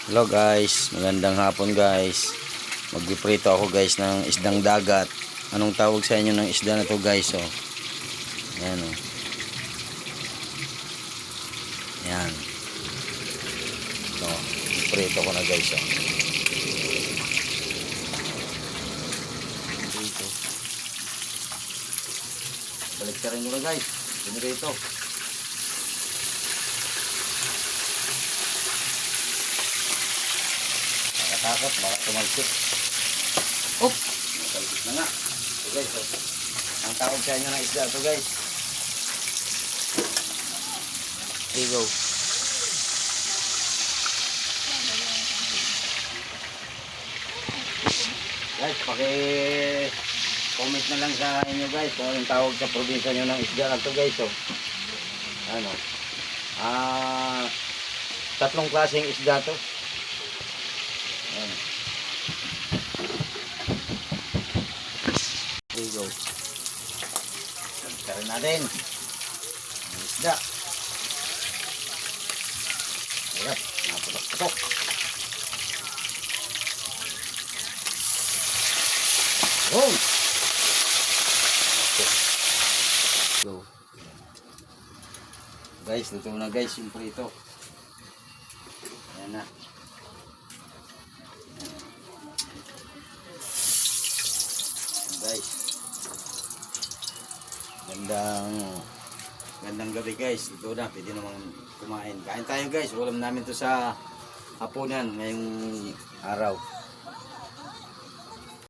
Hello guys, magandang hapon guys. Magpiprito ako guys ng isdang dagat. Anong tawag sa inyo ng isda na to guys? Oh. Ayan oh. Ayan. Ito, piprito ko na guys oh. Dito. Balik ka rin nila guys. Pinirito. Takot, baka tumalsik. Oh! Natalsik na nga. So guys, oh. Ang tawag sa inyo ng isda ito guys. Here you go. Guys, paki-comment na lang sa inyo guys kung anong tawag sa probinsya nyo ng isda na ito guys. Oh. Ano? Tatlong klaseng isda to. Ayan. There you go. Pagkarin natin ang isda. Ayan, naputok-putok. Go! Go. Guys, luto na guys yung prito. Ayan na. Guys, gandang gabi guys. Ito na, pwede naman kumain. Kain tayo guys, ulam namin to sa hapunan ngayong araw.